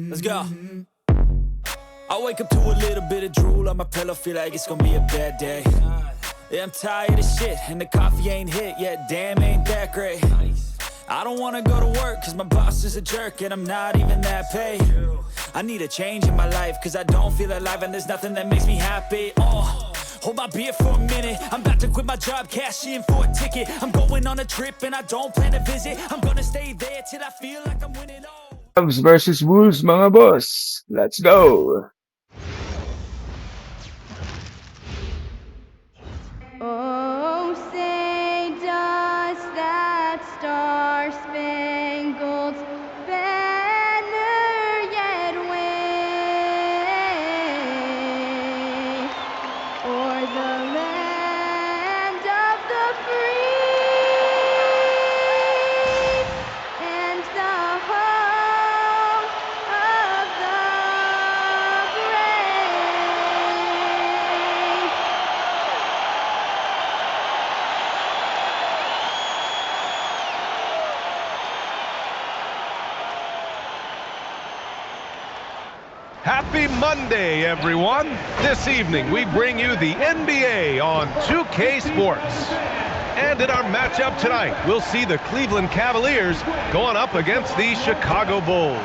Let's go. I wake up to a little bit of drool on my pillow, feel like it's gonna be a bad day. Yeah, I'm tired of shit, and the coffee ain't hit yet, damn, ain't that great. I don't wanna go to work, cause my boss is a jerk, and I'm not even that paid. I need a change in my life, cause I don't feel alive, and there's nothing that makes me happy. Hold my beer for a minute, I'm about to quit my job, cash in for a ticket. I'm going on a trip, and I don't plan to visit. I'm gonna stay there till I feel like I'm winning all. Cavs versus Wolves, mga boss. Let's go. Oh, say does that star-spangled banner yet wave o'er the land of the free and the home of the brave? Happy Monday, everyone! This evening, we bring you the NBA on 2K Sports. And in our matchup tonight, we'll see the Cleveland Cavaliers going up against the Chicago Bulls.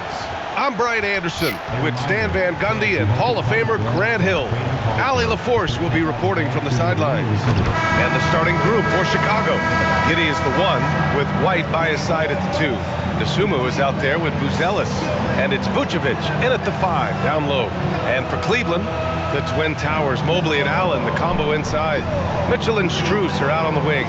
I'm Brian Anderson with Stan Van Gundy and Hall of Famer Grant Hill. Allie LaForce will be reporting from the sidelines. And the starting group for Chicago. Giddey is the 1 with White by his side at the 2. Dosumu is out there with Buzelis, and it's Vucevic in at the 5, down low. And for Cleveland, the Twin Towers, Mobley and Allen, the combo inside. Mitchell and Strus are out on the wings.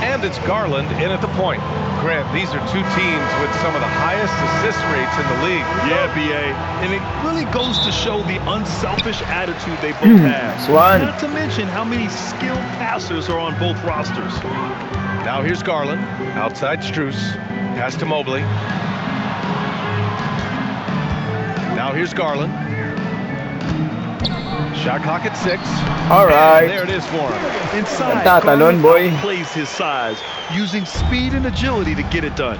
And it's Garland in at the point. Grant, these are two teams with some of the highest assist rates in the league. Yeah, BA, and it really goes to show the unselfish attitude they both have. Swan. Not to mention how many skilled passers are on both rosters. Now here's Garland, outside Strus, pass to Mobley. Now here's Garland. Shot clock at 6. All right. And there it is for him. Inside, Nagtatalon, boy. plays his size, using speed and agility to get it done.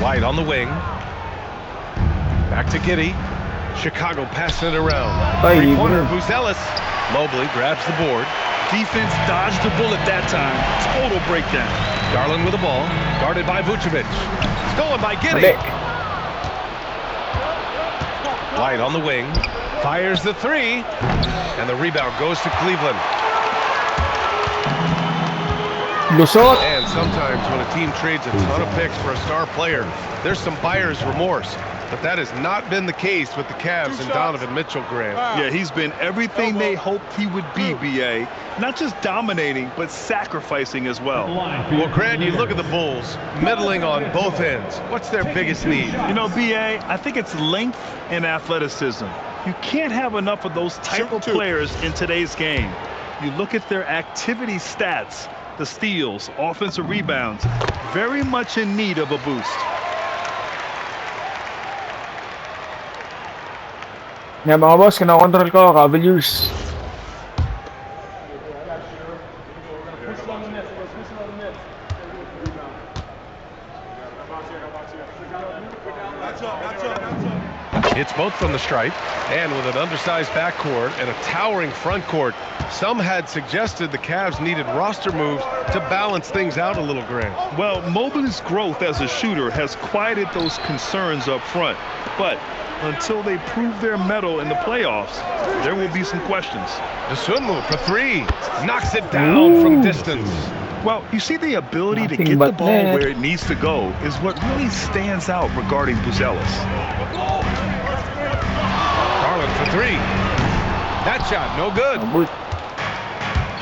White on the wing. Back to Giddey. Chicago passing it around. Ay, Three-pointer, bro. Buzelis. Mobley grabs the board. Defense dodged the bullet that time. Total breakdown. Garland with the ball, guarded by Vucevic. Stolen by Giddey. Mali. White on the wing, fires the 3, and the rebound goes to Cleveland. Lusot. And sometimes when a team trades a ton of picks for a star player, there's some buyer's remorse. But that has not been the case with the Cavs and Donovan Mitchell, Grant. Yeah, he's been everything they hoped he would be, BA. Not just dominating, but sacrificing as well. Well, Grant, you look at the Bulls, middling on both ends. What's their biggest need? You know, BA, I think it's length and athleticism. You can't have enough of those type of players in today's game. You look at their activity stats, the steals, offensive rebounds, very much in need of a boost. Yan mga boss, kinakontrol ko, Cavaliers. It's both from the stripe, and with an undersized backcourt and a towering front court, some had suggested the Cavs needed roster moves to balance things out a little, Grant. Well, Mobley's growth as a shooter has quieted those concerns up front. But until they prove their mettle in the playoffs, there will be some questions. Dosumu for 3, knocks it down from distance. Well, you see, the ability to Nothing get the but ball net. where it needs to go is what really stands out regarding Buzelis. Garland for 3. That shot, no good. Abot.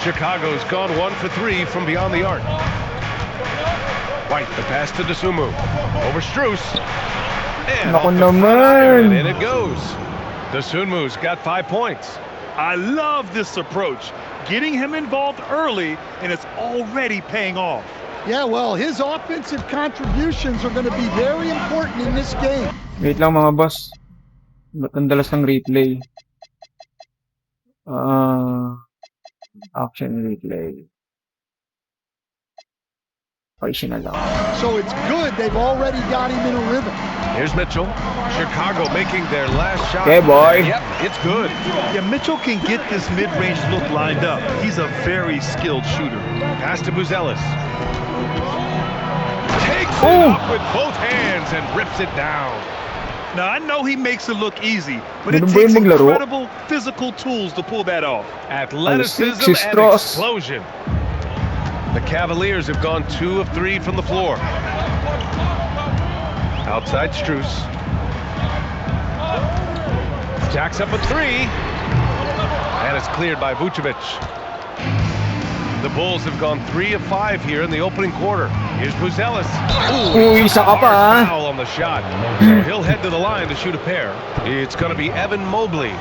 Chicago's gone 1 for 3 from beyond the arc. White, the pass to Dosumu. Over Strus. And Naku off the front iron, naman. and it goes. Dosumu's got 5 points. I love this approach, getting him involved early, and it's already paying off. Yeah, well, his offensive contributions are going to be very important in this game. Wait lang mga boss. Ba't ang dalas ng replay? Action replay. Ay, siya na lang. So it's good they've already got him in a rhythm. Here's Mitchell. Chicago making their last shot. Yeah, boy. Yep, it's good. Yeah, Mitchell can get this mid-range look lined up. He's a very skilled shooter. Pass to Buzelis. Takes it up with both hands and rips it down. Now, I know he makes it look easy, but it Ganun ba takes yung maglaro? incredible physical tools to pull that off. Athleticism Ay, and Stros. explosion. The Cavaliers have gone 2 of 3 from the floor. Outside Strus. Jacks up a 3. And it's cleared by Vucevic. The Bulls have gone 3 of 5 here in the opening quarter. Here's Buzelis. Uy, isa ka pa, Hard foul on the shot. So he'll head to the line to shoot a pair. It's going to be Evan Mobley.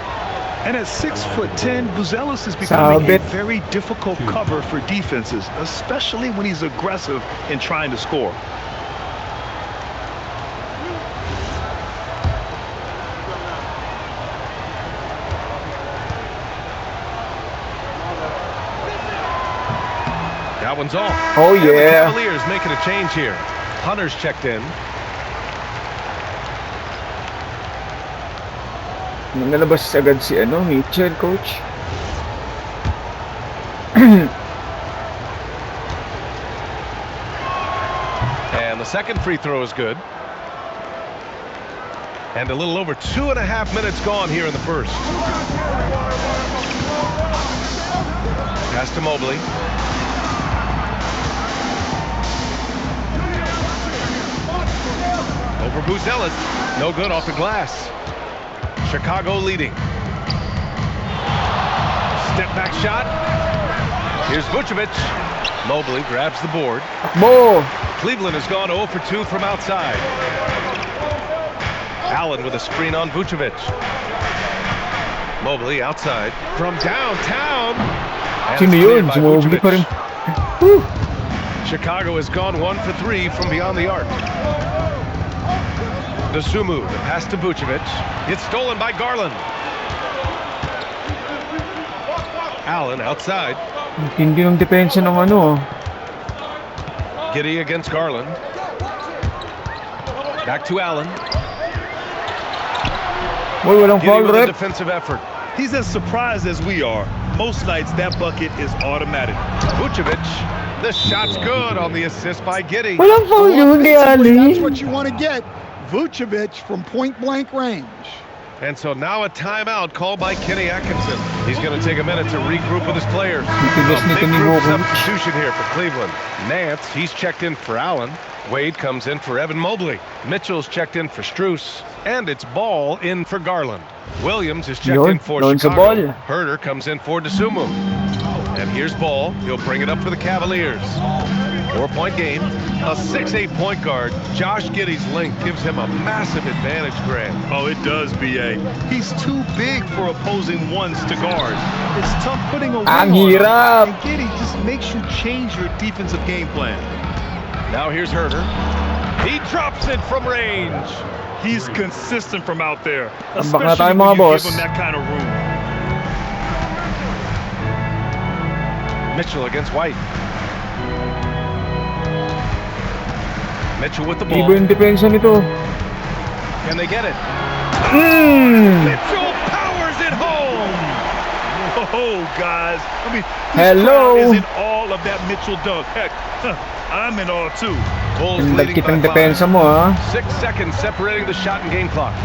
And at 6'10", Buzelis is becoming a Sabit. very difficult cover for defenses, especially when he's aggressive in trying to score. That one's off. Oh, And the yeah. Cavaliers making a change here. Hunter's checked in. Nalabas agad si Mitchell, coach. And the second free throw is good. And a little over 2.5 minutes gone here in the first. Pass to Mobley. Over Buzelis. No good off the glass. Chicago leading. Step back shot. Here's Vucevic. Mobley grabs the board. Mo! Cleveland has gone 0 for 2 from outside. Allen with a screen on Vucevic. Mobley outside from downtown. And Sino it's cleared yun? by Si Mobley pa rin. Vucevic. Whew. Chicago has gone 1 for 3 from beyond the arc. Dosumu, the pass to Vucevic. It's stolen by Garland. Allen outside. Hindi ng depensa ng Giddey against Garland. Back to Allen. Uy, walang Giddey foul, with a rep. defensive effort. He's as surprised as we are. Most nights, that bucket is automatic. Vucevic. The shot's good on the assist by Giddey. Walang foul yun, di Offensively, that's Ali. what you want to get. Vucevic from point-blank range. And so now a timeout called by Kenny Atkinson. He's going to take a minute to regroup with his players. Tigas A ni big Kenny group Vucevic. substitution here for Cleveland. Nance, he's checked in for Allen. Wade comes in for Evan Mobley. Mitchell's checked in for Strus. And it's Ball in for Garland. Williams is checked Yun, in for yun sa Chicago. Ball. Herder comes in for Dosumu. And here's Ball. He'll bring it up for the Cavaliers. 4-point game. A 6'8" point guard. Josh Giddey's length gives him a massive advantage, Grant. Oh, it does, B.A. He's too big for opposing ones to guard. It's tough putting a ring on Ang him, hirap. and Giddey just makes you change your defensive game plan. Now here's Herder. He drops it from range. He's consistent from out there, Tambak na tayo, especially mga when you boss. give him that kind of room. Mitchell against White. Mitchell with the ball. Iba yung depensa nito. Can they get it? Mm. Mitchell powers it home. Oh, guys. I mean, Hello. this crowd is in all of that Mitchell dunk. Heck, I'm in all too. Bulls Ang leading dagkit by ng 5. depensa mo, ha? 6 seconds separating the shot and game clocks.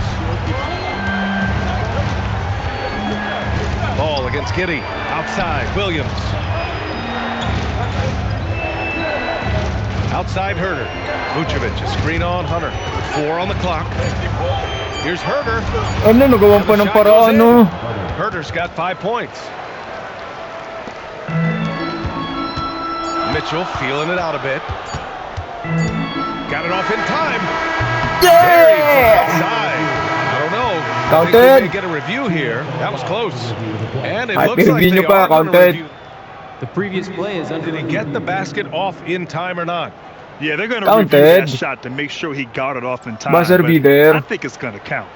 Ball against Giddey. Outside, Williams. Outside Herder. Vucevic, a screen on Hunter. 4 on the clock. Here's Herder. Ano, nagawan pa And the ng shot paraan, goes no? in. Herder's got 5 points. Mitchell feeling it out a bit. Got it off in time. Yeah! Outside. I don't know. I think Counted. we may get a review here. That was close. And it Ay, looks like pinreview they nyo pa, are going to counted. review. The previous play is under Did he get the basket off in time or not? Yeah, they're going to review Counted. that shot to make sure he got it off in time. Buzzer but beater. I think it's going to count.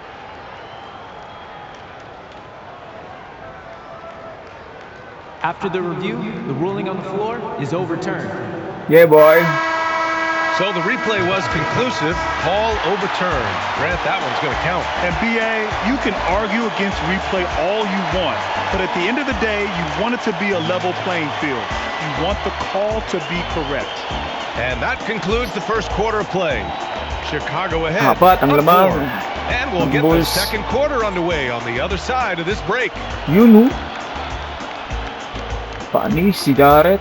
After the review, the ruling on the floor is overturned. Yeah, boy. So the replay was conclusive. Call overturned. Grant, that one's going to count. And BA, you can argue against replay all you want, but at the end of the day, you want it to be a level playing field. You want the call to be correct. And that concludes the first quarter of play. Chicago ahead. Apat ang on laban. 4. And we'll get the Bulls. second quarter underway on the other side of this break. Yun, oh. Panis si Garrett.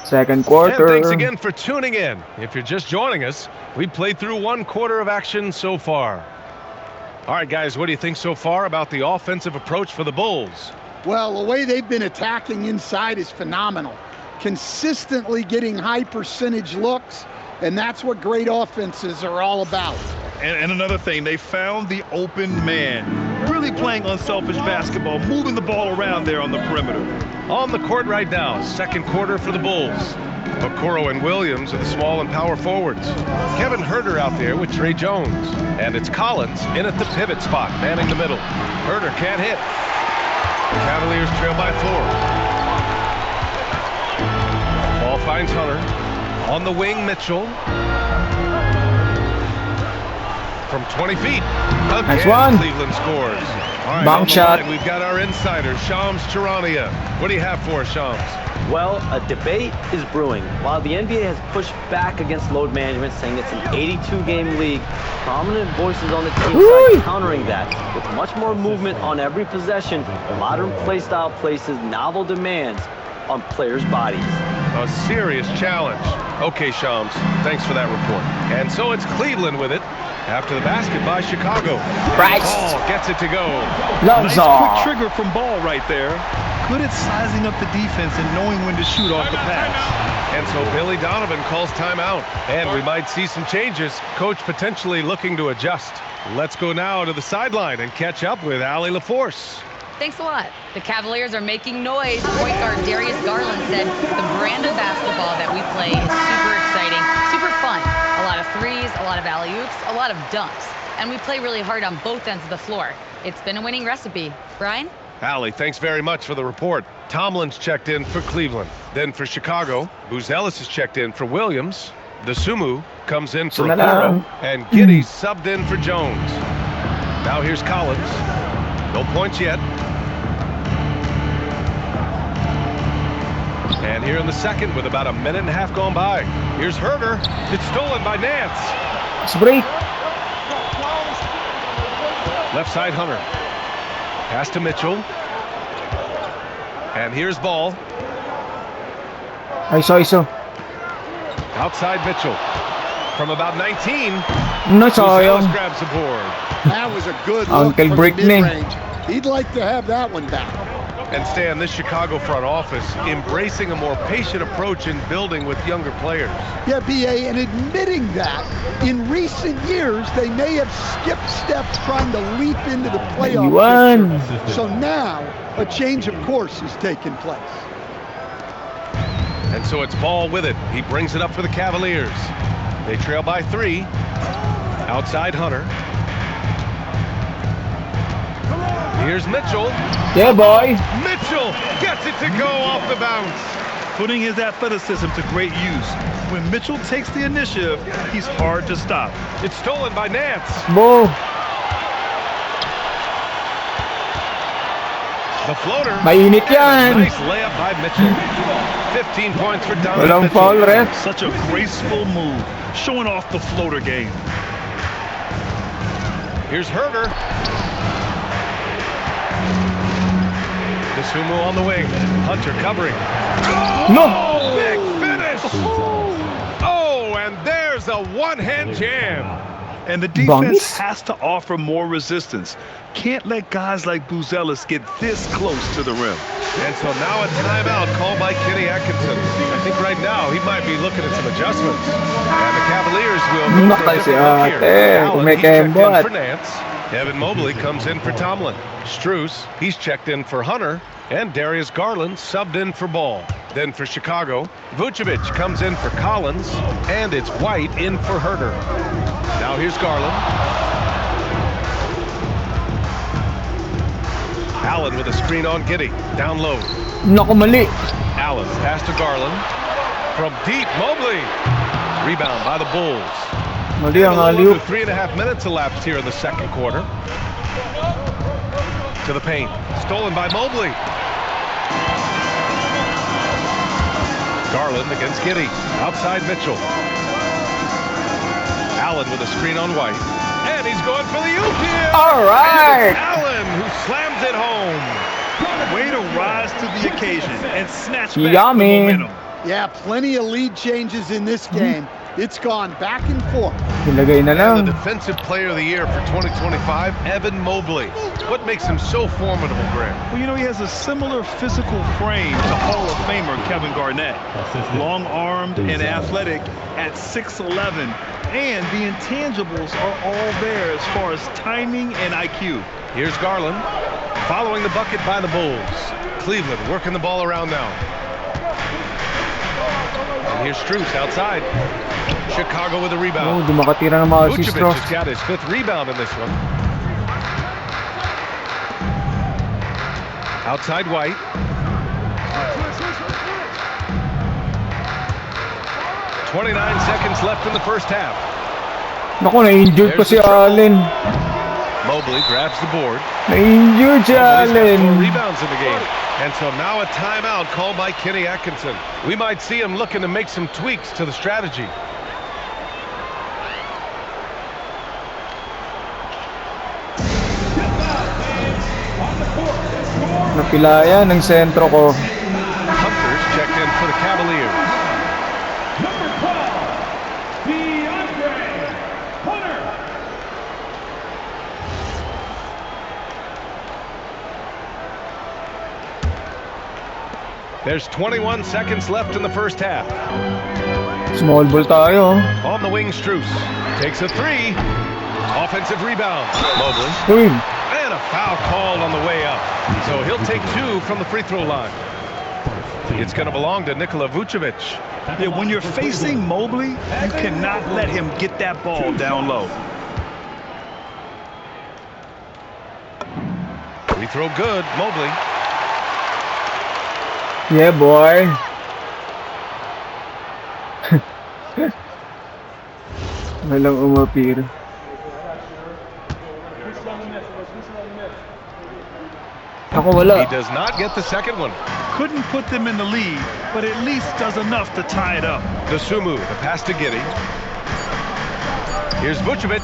Second quarter. And thanks again for tuning in. If you're just joining us, we played through one quarter of action so far. All right, guys, what do you think so far about the offensive approach for the Bulls? Well, the way they've been attacking inside is phenomenal. Consistently getting high percentage looks, and that's what great offenses are all about. And another thing, they found the open man. Really playing unselfish basketball, moving the ball around there on the perimeter. On the court right now, second quarter for the Bulls. Okoro and Williams are the small and power forwards. Kevin Huerter out there with Trey Jones. And it's Collins in at the pivot spot, manning the middle. Huerter can't hit. The Cavaliers trail by 4. Ball finds Hunter. On the wing, Mitchell. From 20 feet. Again, Nice one. Cleveland scores. All right, Long on the shot. line, we've got our insider, Shams Charania. What do you have for us, Shams? Well, a debate is brewing. While the NBA has pushed back against load management, saying it's an 82-game league, prominent voices on the team side countering that with much more movement on every possession, modern play style places novel demands on players' bodies. A serious challenge. Okay, Shams, thanks for that report. And so it's Cleveland with it after the basket by Chicago. Price. Ball gets it to go. Nice Lonzo. quick trigger from Ball right there. Good at sizing up the defense and knowing when to shoot off the pass. And so Billy Donovan calls timeout. And we might see some changes. Coach potentially looking to adjust. Let's go now to the sideline and catch up with Allie LaForce. Thanks a lot. The Cavaliers are making noise. Point guard Darius Garland said the brand of basketball that we play is super exciting, super fun. A lot of threes, a lot of alley-oops, a lot of dunks. And we play really hard on both ends of the floor. It's been a winning recipe. Brian? Allie, thanks very much for the report. Tomlin's checked in for Cleveland. Then for Chicago, Buzelis is checked in for Williams. The Sumu comes in for Okoro. And Giddey subbed in for Jones. Now here's Collins. No points yet. And here in the second with about a minute and a half gone by. Here's Huerter. It's stolen by Nance. Let's break. Left side Hunter. Pass to Mitchell. And here's Ball. Iso. Outside Mitchell. From about 19. Nice Buzelis sayang. grabs the board. That was a good look Uncle from the Brickney. mid-range. He'd like to have that one back. And Stan, this Chicago front office embracing a more patient approach in building with younger players. Yeah, BA, and admitting that in recent years, they may have skipped steps trying to leap into the playoff picture. So now, a change of course is taking place. And so it's Ball with it. He brings it up for the Cavaliers. They trail by 3. Outside Hunter. Here's Mitchell. Yeah, boy. Mitchell gets it to go off the bounce. Putting his athleticism to great use. When Mitchell takes the initiative, he's hard to stop. It's stolen by Nance. Bo. The floater. Mainit yan. Nice layup by Mitchell. 15 points for Donovan. Walang foul, ref. Such a graceful move, showing off the floater game. Here's Huerter. Sumu on the wing. Hunter covering. No. Big finish. Oh, and there's a one-hand jam. And the defense has to offer more resistance. Can't let guys like Buzelis get this close to the rim. And so now a timeout called by Kenny Atkinson. I think right now he might be looking at some adjustments. And the Cavaliers will go for a different look here. Allen, he's checked in for Nance. Evan Mobley comes in for Tomlin. Strus, he's checked in for Hunter. And Darius Garland subbed in for Ball. Then for Chicago, Vucevic comes in for Collins. And it's White in for Huerter. Now here's Garland. Allen with a screen on Giddey. Down low. Naku, mali. Allen pass to Garland. From deep, Mobley. Rebound by the Bulls. Mali ang A little alley-oop. under 3.5 minutes elapsed here in the second quarter. To the paint. Stolen by Mobley. Garland against Giddey. Outside Mitchell. Allen with a screen on White. And he's going for the oop here. All right. Allen who slams it home. Way to rise to the occasion and snatch back Yummy. the momentum. Yeah, plenty of lead changes in this game. It's gone back and forth. Ilagay na lang. And the Defensive Player of the Year for 2025, Evan Mobley. What makes him so formidable, Graham? Well, you know, he has a similar physical frame to Hall of Famer Kevin Garnett. Long-armed and athletic at 6'11", and the intangibles are all there as far as timing and IQ. Here's Garland, following the bucket by the Bulls. Cleveland working the ball around now. And here's Strus outside. Chicago with a Oh, rebound. di makatira ng mga assist. Vucevic has got his 5th rebound in this one. Outside White. "29 seconds left in the first half. Naku, na-injured pa si Allen. Mobley grabs the board. Na-injured si Mobley's got 4 Allen. rebounds in the game. And so now a timeout called by Kenny Atkinson. We might see him looking to make some tweaks to the strategy. Napilaya ng sentro ko. Hunters checked in for the Cavaliers. There's 21 seconds left in the first half. Small ball tayo. On the wing, Strus takes a 3. Offensive rebound. Mobley. Uy, And a foul called on the way up. So he'll take 2 from the free throw line. It's going to belong to Nikola Vucevic. Yeah, when you're facing Mobley, you cannot let him get that ball down low. Free throw good. Mobley. yeah boy. Walang umapir. Ako wala. He does not get the second one. Couldn't put them in the lead, but at least does enough to tie it up. Dosumu, the pass to Giddey. Here's Vucevic.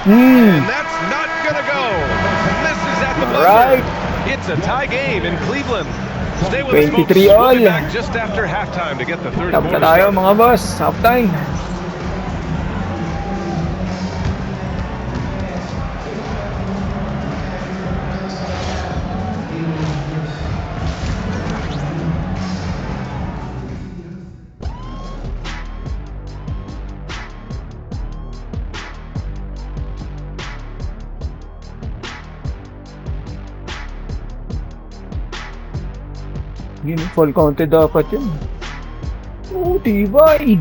Hmm. And that's not going to go. Misses at the buzzer. Alright. It's a tie game in Cleveland. Stay with us, folks. 23 all. We'll be back just after halftime to get the third Tap na quarter tayo started. mga boss. Half time. Yun, full counted dapat yun. Oo, tibay.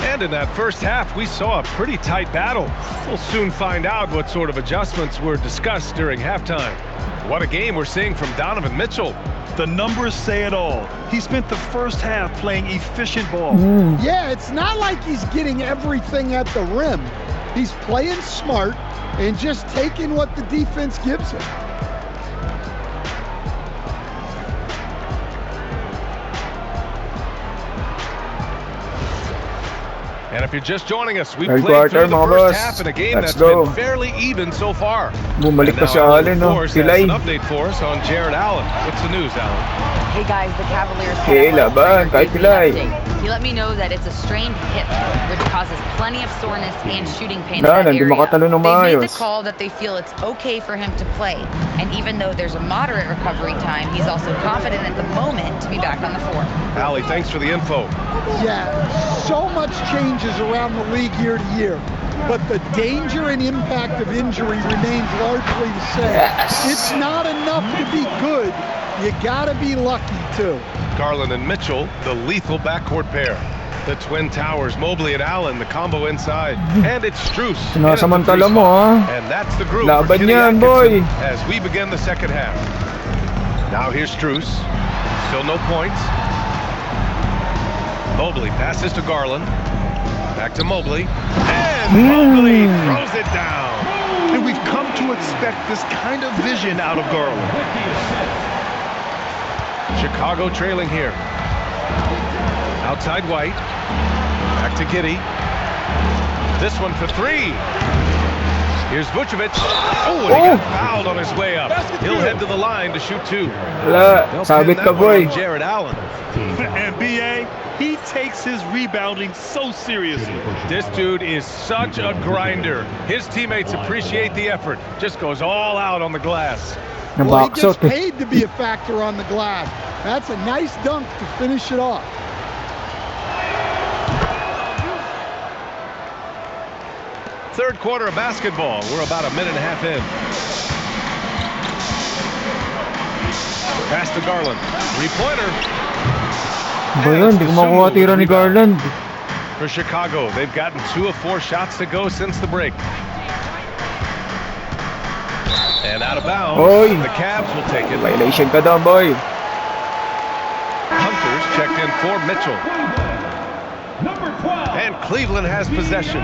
And in that first half, we saw a pretty tight battle. We'll soon find out what sort of adjustments were discussed during halftime. What a game we're seeing from Donovan Mitchell. The numbers say it all. He spent the first half playing efficient ball. Yeah, it's not like he's getting everything at the rim. He's playing smart and just taking what the defense gives him. And if you're just joining us, we've Third played through quarter, the mga first boss. half in a game Let's that's go. been fairly even so far. Bumalik And pa now si Alan, Allen, of no? course, has Pilay. an update for us on Jared Allen. What's the news, Alan? Hey guys, the Cavaliers Okay, put up a laban, player kahit JV pilay. update. He let me know that it's a strained hip, which causes plenty of soreness and shooting pain in Wala, that hindi area. makatalo ng They've made the maayos. call that they feel it's okay for him to play. And even though there's a moderate recovery time, he's also confident at the moment to be back on the floor. Allie, thanks for the info. Yeah, so much changes around the league year to year, but the danger and impact of injury remains largely the same. Yes. It's not enough to be good. You gotta be lucky too. Garland and Mitchell, the lethal backcourt pair. The Twin Towers, Mobley and Allen, the combo inside. And it's Strus. Sinasamantala mo, ha? And that's the group Laban for Giddey yan, Atkinson boy. as we begin the second half. Now here's Strus. Still no points. Mobley passes to Garland. Back to Mobley. And Mobley throws it down. And we've come to expect this kind of vision out of Garland. Chicago trailing here. Outside White. Back to Giddey. This one for three. Here's Vucevic. Oh, and he got fouled on his way up. He'll head to the line to shoot two. Wala, sabit ka, boy. Jared Allen. And B.A., he takes his rebounding so seriously. This dude is such a grinder. His teammates appreciate the effort. Just goes all out on the glass. Well, he gets paid to be a factor on the glass. That's a nice dunk to finish it off. Third quarter of basketball. We're about a minute and a half in. Pass to Garland. Three-pointer. Ba yun? Hindi ko makuha tira ni Garland. For Chicago, they've gotten 2 of 4 shots to go since the break. And out of bounds, Oy. the Cavs will take it. Violation ka daw, boy. Hunters checked in for Mitchell. And Cleveland has possession.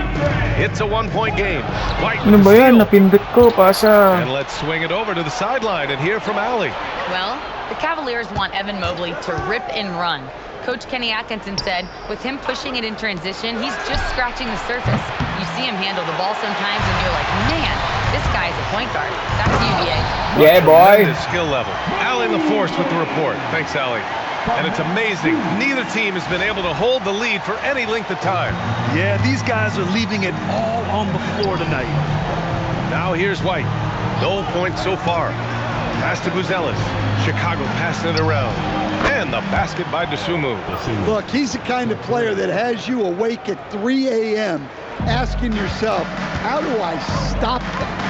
It's a 1-point game. White Ano ba yan? steal. Napindot ko, pasa. And let's swing it over to the sideline and hear from Allie. Well, the Cavaliers want Evan Mobley to rip and run. Coach Kenny Atkinson said, with him pushing it in transition, he's just scratching the surface. You see him handle the ball sometimes and you're like, man, this guy's a point guard. That's UVA. Yeah, boy. Tremendous skill level. Allie LaForce with the report. Thanks, Allie. And it's amazing. Neither team has been able to hold the lead for any length of time. Yeah, these guys are leaving it all on the floor tonight. Now here's White. No points so far. Pass to Buzelis. Chicago passing it around. And the basket by Dosumu. Look, he's the kind of player that has you awake at 3 a.m. asking yourself, how do I stop that?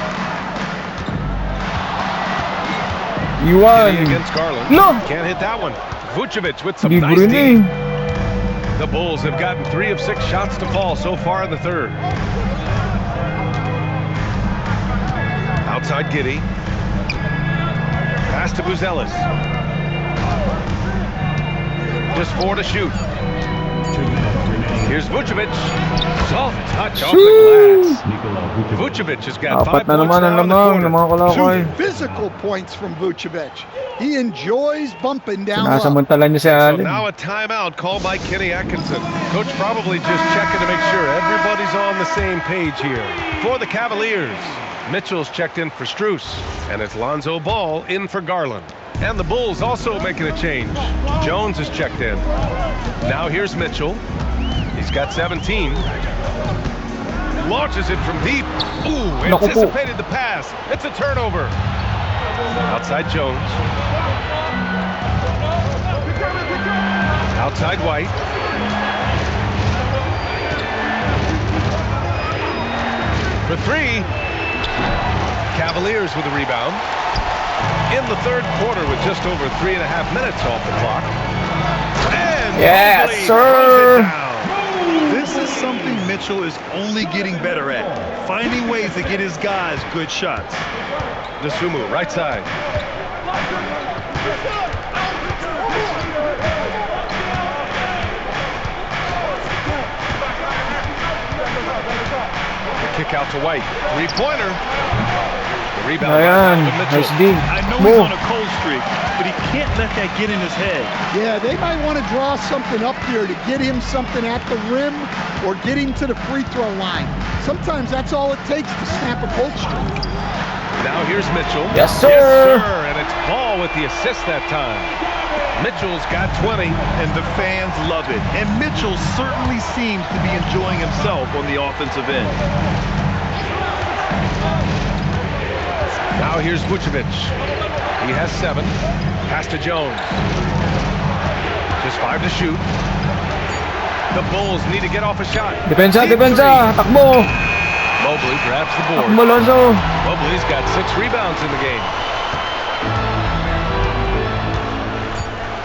You won. Against Garland. No. Can't hit that one. Vucevic with some Libre nice na D. eh. The Bulls have gotten 3 of 6 shots to fall so far in the third. Outside Giddey. Pass to Buzelis. Just 4 to shoot. Here's Vucevic. Soft touch off the glass. Vucevic has got 5 Apat na points naman ang now in the lamang ng quarter. mga kalakay. 2 physical points from Vucevic. He enjoys bumping down low. Sinasamantala niya si So Allen. now a timeout called by Kenny Atkinson. Coach probably just checking to make sure everybody's on the same page here. For the Cavaliers, Mitchell's checked in for Strus, and it's Lonzo Ball in for Garland. And the Bulls also making a change. Jones is checked in. Now here's Mitchell. He's got 17. Launches it from deep. Ooh, anticipated the pass. It's a turnover. Outside Jones. Outside White. For 3. Cavaliers with a rebound. In the third quarter with just over 3.5 minutes off the clock. And Yes, Mobley sir. throws it down. This is something Mitchell is only getting better at, finding ways to get his guys good shots. Dosumu, right side. The kick out to White. Three-pointer. The rebound Ayan, by Mitchell. nice D. I know he's on a cold streak, but he can't let that get in his head. Yeah, they might want to draw something up here to get him something at the rim or get him to the free throw line. Sometimes that's all it takes to snap a cold streak. Now here's Mitchell. Yes, sir. Yes, sir. And it's Ball with the assist that time. Mitchell's got 20. And the fans love it. And Mitchell certainly seems to be enjoying himself on the offensive end. Now here's Vucevic. He has 7. Pass to Jones. Just 5 to shoot. The Bulls need to get off a shot. Depensa. Deep Takbo. three. Mobley grabs the board. Takbo, Lonzo. Mobley's got 6 rebounds in the game.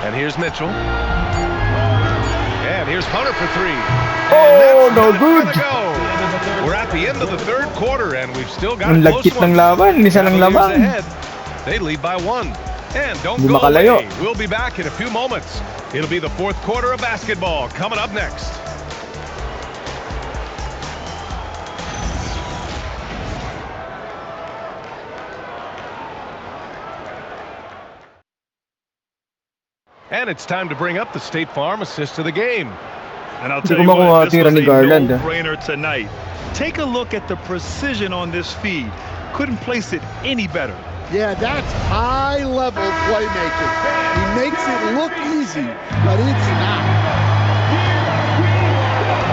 And here's Mitchell. And here's Hunter for 3. Oh, no good. We're at the end of the third quarter and we've still got a Ang close lagkit ng one. laban. Isa lang Cavaliers laban. ahead. They lead by 1. And don't Hindi go makalayo. away. We'll be back in a few moments. It'll be the fourth quarter of basketball coming up next. And it's time to bring up the State Farm assist of the game. And I'll tell you what, this was a no-brainer tonight. Take a look at the precision on this feed. Couldn't place it any better. Yeah, that's high-level playmaking. He makes it look easy, but it's not.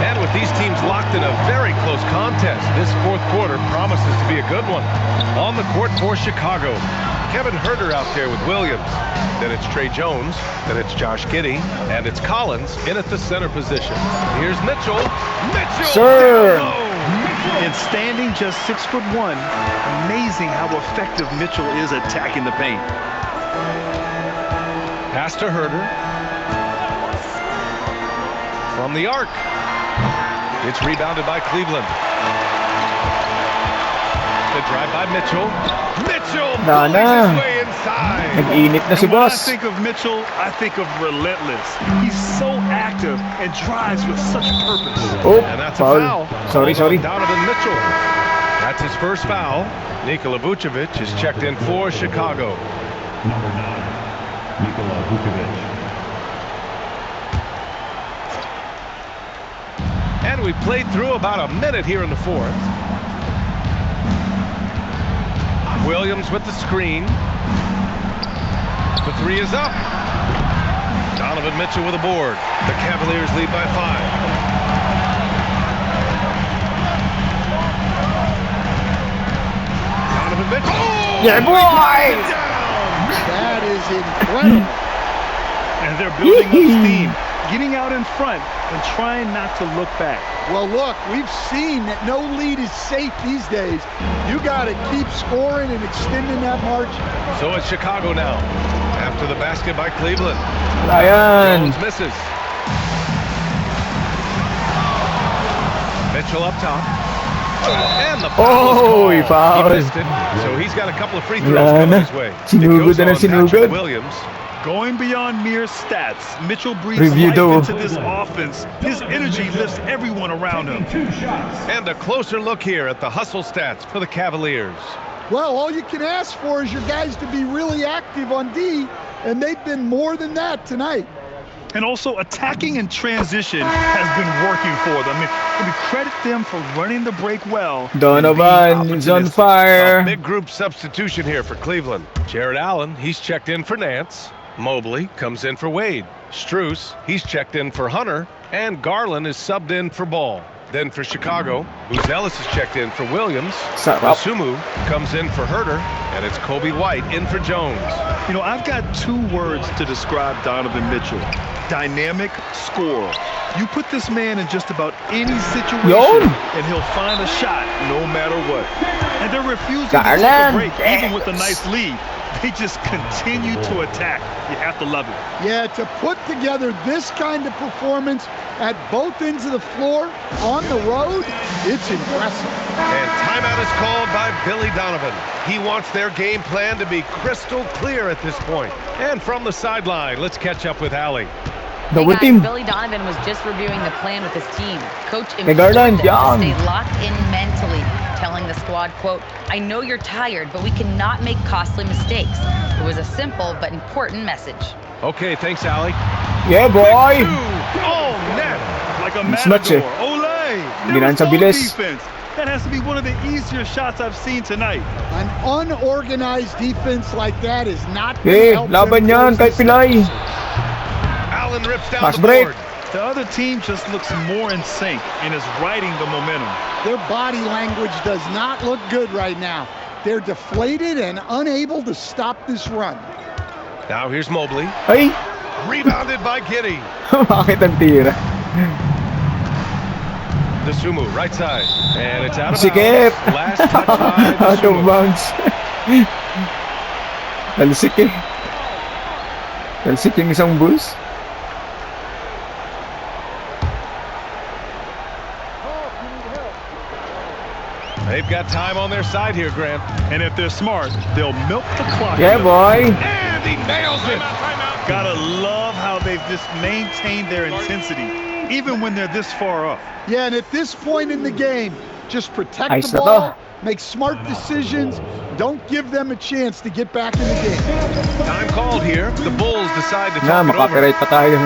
And with these teams locked in a very close contest, this fourth quarter promises to be a good one. On the court for Chicago, Kevin Huerter out there with Williams. Then it's Trey Jones. Then it's Josh Giddey. And it's Collins in at the center position. Here's Mitchell. Mitchell! Sir! And standing just 6'1", amazing how effective Mitchell is attacking the paint. Pass to Huerter. From the arc. It's rebounded by Cleveland. The drive by Mitchell. Mitchell pulls his way inside. Nag-init na si When I boss. think of Mitchell, I think of relentless. He's so active and drives with such purpose. Oh, And that's foul. a foul. Sorry. Donovan Mitchell. That's his first foul. Nikola Vucevic is checked in for Chicago. Number 9, Nikola Vucevic. And we played through about a minute here in the fourth. Williams with the screen. The 3 is up. Donovan Mitchell with a board. The Cavaliers lead by 5. Donovan Mitchell. Oh, Yeah, boy! That is incredible. And they're building up steam, getting out in front and trying not to look back. Well, look, we've seen that no lead is safe these days. You got to keep scoring and extending that margin. So it's Chicago now. After the basket by Cleveland. Ayan. Jones misses. Mitchell up top. And the foul is called. He missed it, so he's got a couple of free throws coming his way. Sinugod na sinugod. Williams. Going beyond mere stats, Mitchell breathes Review life though. into this offense. His energy lifts everyone around him. And a closer look here at the hustle stats for the Cavaliers. Well, all you can ask for is your guys to be really active on D, and they've been more than that tonight. And also attacking in transition has been working for them. I mean, credit them for running the break well. Donovan is on A fire. big group substitution here for Cleveland. Jared Allen, he's checked in for Nance. Mobley comes in for Wade. Strus, he's checked in for Hunter. And Garland is subbed in for Ball. Then for Chicago, Ellis is checked in for Williams. Masumu comes in for Huerter. And it's Kobe White in for Jones. You know, I've got 2 words to describe Donovan Mitchell. Dynamic scorer. You put this man in just about any situation, and he'll find a shot no matter what. And they're refusing to take a break, even with a nice lead. They just continue to attack. You have to love it. Yeah, to put together this kind of performance at both ends of the floor on the road, it's impressive. And timeout is called by Billy Donovan. He wants their game plan to be crystal clear at this point. And from the sideline, let's catch up with Allie. Hey guys, Billy Donovan was just reviewing the plan with his team. Coach implored them to stay locked in mentally, telling the squad, quote, "I know you're tired, but we cannot make costly mistakes." It was a simple but important message. Okay, thanks, Allie. Yeah, boy! Oh, net! Like a Smash it. matador. Olay! Ginan sa bilis. Defense. That has to be one of the easier shots I've seen tonight. An unorganized defense like that is not Eh, laban yan, kahit pilay. Allen rips down Fast the break. board. The other team just looks more in sync and is riding the momentum. Their body language does not look good right now. They're deflated and unable to stop this run. Now here's Mobley. Ay! Rebounded by Giddey. Bakit ang tira? Dosumu, right side. And it's out of Sikip! bounds. Last touch by Out of Dosumu. bounds. Talsik eh. Talsik yung isang Bulls. They've got time on their side here, Grant. And if they're smart, they'll milk the clock. Yeah, boy. And he nails it. Gotta love how they've just maintained their intensity, even when they're this far up. Yeah, and at this point in the game, just protect Ayos the na to. ball, make smart decisions, don't give them a chance to get back in the game. Time called here. The Bulls decide to Na, talk it over. makakirate pa tayo.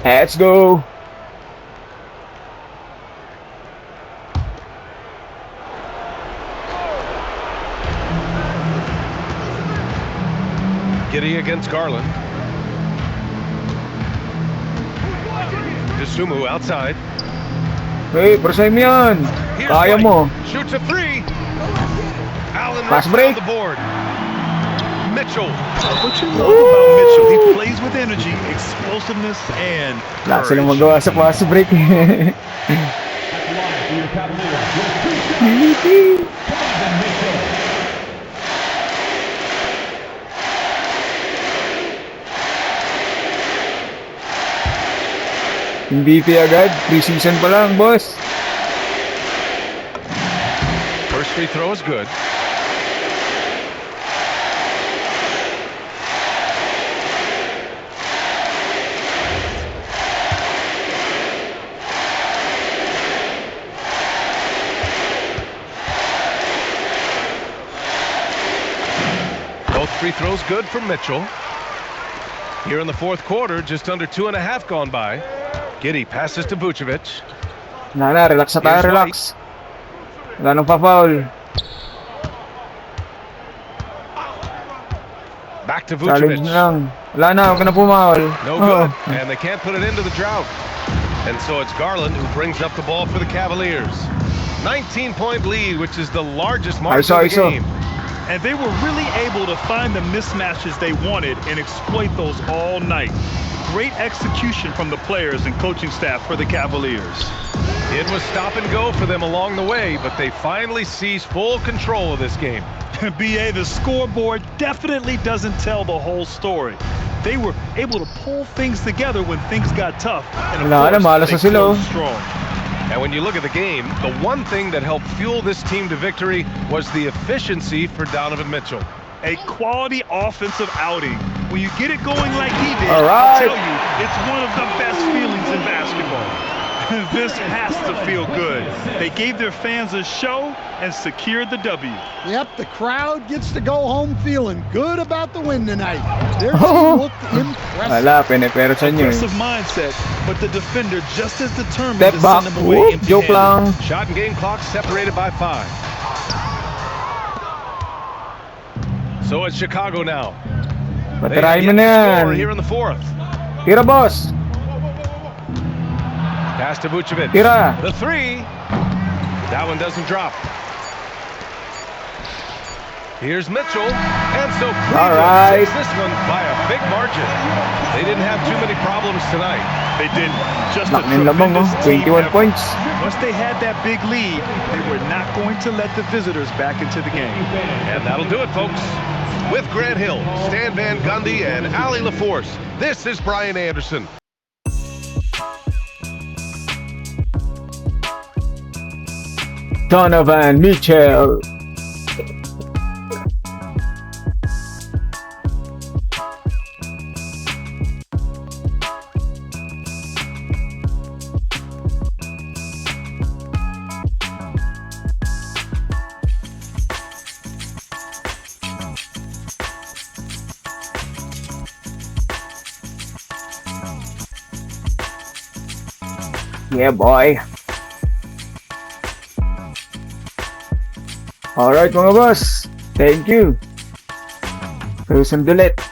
Let's go. Giddey against Garland. Dosumu outside. Hey, presay mo yan. Here's Kaya White. mo. Shoots a three. Allen Fast rips break. down the board. Mitchell. What you love about Mitchell, he plays with energy, explosiveness, and Wala silang courage. magawa sa fast break. At the line for your Cavaliers, with 2 shots, Donovan Mitchell. MVP agad. Preseason pa lang, boss. First free throw is good. Both free throws good for Mitchell. Here in the fourth quarter, just under 2.5 gone by. Giddey passes to Vucevic. Na, relax na tayo, Here's relax. Wala nang pa-foul. Back to Challenge Vucevic. na lang. Wala na, huwag ka na pumaul. No good, and they can't put it into the drought. And so it's Garland who brings up the ball for the Cavaliers. 19-point lead, which is the largest margin of the game. And they were really able to find the mismatches they wanted and exploit those all night. Great execution from the players and coaching staff for the Cavaliers. It was stop and go for them along the way, but they finally seized full control of this game. BA, the scoreboard definitely doesn't tell the whole story. They were able to pull things together when things got tough, and of course, they closed strong. And when you look at the game, the one thing that helped fuel this team to victory was the efficiency for Donovan Mitchell. A quality offensive outing. When you get it going like he did, All right. I'll tell you, it's one of the best feelings in basketball. This has to feel good. They gave their fans a show and secured the W. Yep, the crowd gets to go home feeling good about the win tonight. Their team looked impressive. Wala, pinipero sa inyo. Aggressive mindset, but the defender just as determined Step to back. send them away Whoop, joke empty-handed. lang. Shot and game clock separated by 5. So it's Chicago now. They have Patirahin mo yet na to score yan. here in the fourth. Tira, boss. Pass to Vucevic. Tira. The three. That one doesn't drop. Here's Mitchell. And so All Cleveland right. takes this one by a big margin. They didn't have too many problems tonight. They did just a Laki ng lamang, oh. tremendous team 21 effort. points. Once they had that big lead, they were not going to let the visitors back into the game. And that'll do it, folks. With Grant Hill, Stan Van Gundy, and Ali LaForce, this is Brian Anderson. Donovan Mitchell. Yeah, boy. Alright mga boss. Thank you. Susunod ulit.